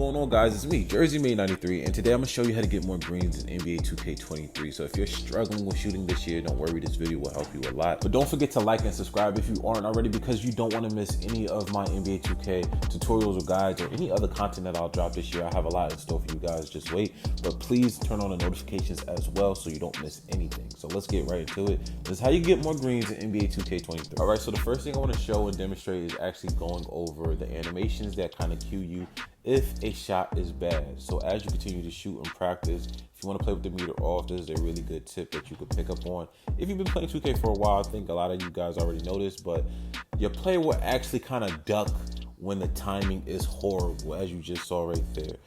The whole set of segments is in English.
going on, guys? It's me, Jersey May 93, and today I'm gonna show you how to get more greens in NBA 2K23. So if you're struggling with shooting this year, don't worry, this video will help you a lot. But don't forget to like and subscribe if you aren't already, because you don't want to miss any of my NBA 2K tutorials or guides or any other content that I'll drop this year. I have a lot in store for you guys, just wait. But please turn on the notifications as well so you don't miss anything. So let's get right into it. This is how you get more greens in NBA 2K23. All right, so the first thing I want to show and demonstrate is actually going over the animations that kind of cue you if a shot is bad. So as you continue to shoot and practice, if you want to play with the meter off, this is a really good tip that you could pick up on. If you've been playing 2K for a while, I think a lot of you guys already know this, but your player will actually kind of duck when the timing is horrible, as you just saw right there.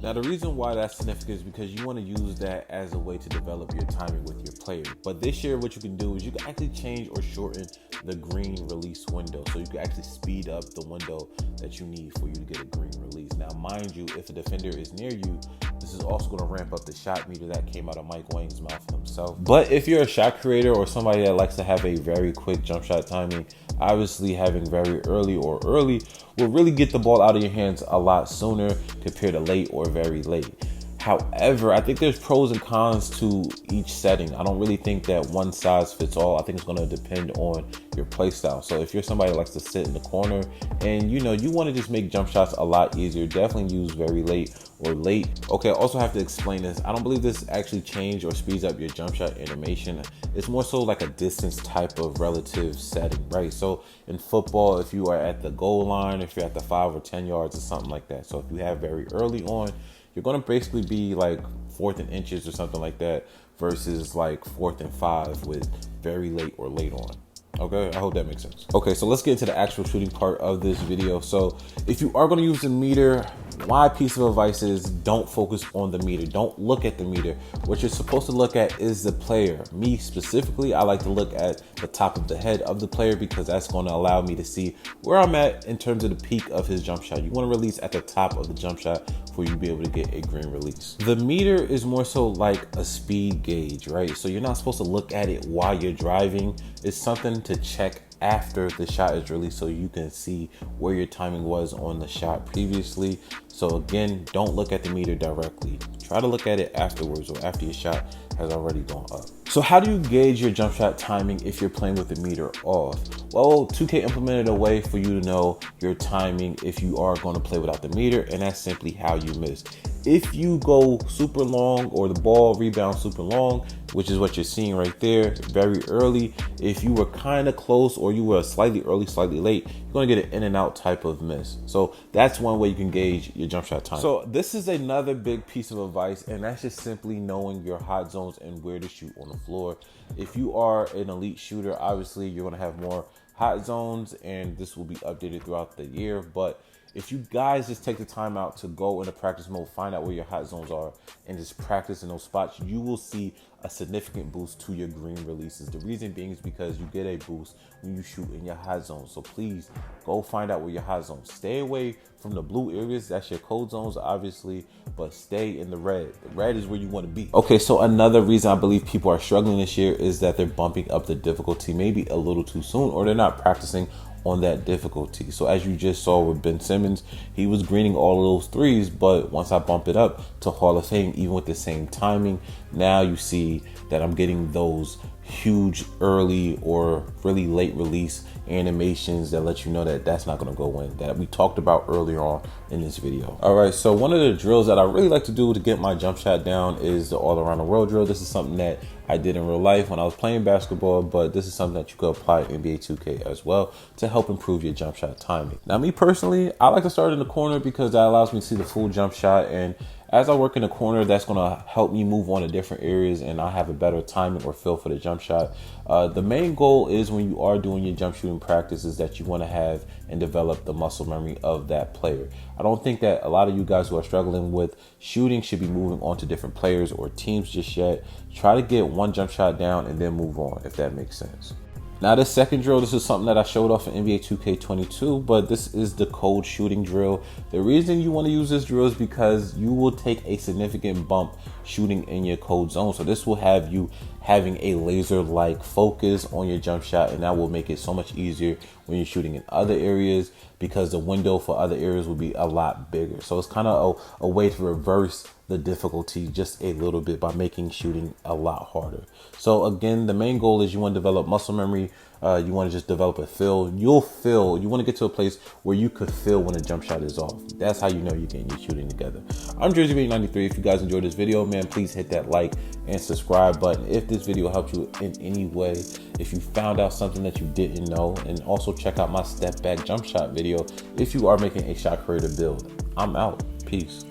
Now, the reason why that's significant is because you want to use that as a way to develop your timing with your player. But this year, what you can do is you can actually change or shorten the green release window. So you can actually speed up the window that you need for you to get a green release. Now, mind you, if a defender is near you, this is also going to ramp up the shot meter that came out of Mike Wang's mouth himself. But if you're a shot creator or somebody that likes to have a very quick jump shot timing, obviously having very early or early will really get the ball out of your hands a lot sooner compared to late or very late. However, I think there's pros and cons to each setting. I don't really think that one size fits all. I think it's going to depend on your play style. So if you're somebody that likes to sit in the corner and you want to just make jump shots a lot easier, definitely use very late or late. Okay, I also have to explain this. I don't believe this actually changes or speeds up your jump shot animation. It's more so like a distance type of relative setting, right? So in football, if you are at the goal line, if you're at the 5 or 10 yards or something like that. So if you have very early on, you're going to basically be like 4th and inches or something like that versus like 4th and 5 with very late or late on. Okay, I hope that makes sense. Okay, so let's get into the actual shooting part of this video. So if you are going to use the meter, my piece of advice is don't focus on the meter. Don't look at the meter. What you're supposed to look at is the player. Me specifically, I like to look at the top of the head of the player because that's going to allow me to see where I'm at in terms of the peak of his jump shot. You want to release at the top of the jump shot for you to be able to get a green release. The meter is more so like a speed gauge, right? So you're not supposed to look at it while you're driving. It's something to check after the shot is released so you can see where your timing was on the shot previously. So again, don't look at the meter directly. Try to look at it afterwards or after your shot has already gone up. So how do you gauge your jump shot timing if you're playing with the meter off? Well, 2K implemented a way for you to know your timing if you are going to play without the meter, and that's simply how you miss. If you go super long or the ball rebounds super long, which is what you're seeing right there, very early, if you were kind of close or you were slightly early, slightly late, you're going to get an in and out type of miss. So that's one way you can gauge your jump shot time. So this is another big piece of advice, and that's just simply knowing your hot zones and where to shoot on the floor. If you are an elite shooter, obviously you're going to have more hot zones, and this will be updated throughout the year. But if you guys just take the time out to go into practice mode, find out where your hot zones are, and just practice in those spots, you will see a significant boost to your green releases. The reason being is because you get a boost when you shoot in your hot zones. So please go find out where your hot zones. Stay away from the blue areas. That's your cold zones, obviously, but stay in the red. The red is where you want to be. Okay, so another reason I believe people are struggling this year is that they're bumping up the difficulty maybe a little too soon, or they're not practicing on that difficulty. So as you just saw with Ben Simmons, he was greening all of those threes, but once I bump it up to Hall of Fame, even with the same timing, now you see that I'm getting those huge early or really late release animations that let you know that that's not going to go in, that we talked about earlier on in this video. All right, so one of the drills that I really like to do to get my jump shot down is the all around the world drill. This is something that I did in real life when I was playing basketball, but this is something that you could apply in NBA 2K as well to help improve your jump shot timing. Now, me personally, I like to start in the corner because that allows me to see the full jump shot, and as I work in the corner, that's going to help me move on to different areas and I have a better timing or feel for the jump shot. The main goal is when you are doing your jump shooting practice is that you want to have and develop the muscle memory of that player. I don't think that a lot of you guys who are struggling with shooting should be moving on to different players or teams just yet. Try to get one jump shot down and then move on, if that makes sense. Now, this second drill, this is something that I showed off in NBA 2K22, but this is the cold shooting drill. The reason you want to use this drill is because you will take a significant bump shooting in your cold zone. So this will have you having a laser-like focus on your jump shot, and that will make it so much easier when you're shooting in other areas, because the window for other areas will be a lot bigger. So it's kind of a way to reverse the difficulty just a little bit by making shooting a lot harder. So again, the main goal is you want to develop muscle memory. You want to just develop a feel. You want to get to a place where you could feel when a jump shot is off. That's how you know you're getting your shooting together. I'm JerseyMade93. If you guys enjoyed this video, man, please hit that like and subscribe button if this video helped you in any way, if you found out something that you didn't know, and also check out my step back jump shot video if you are making a shot creator build. I'm out. Peace.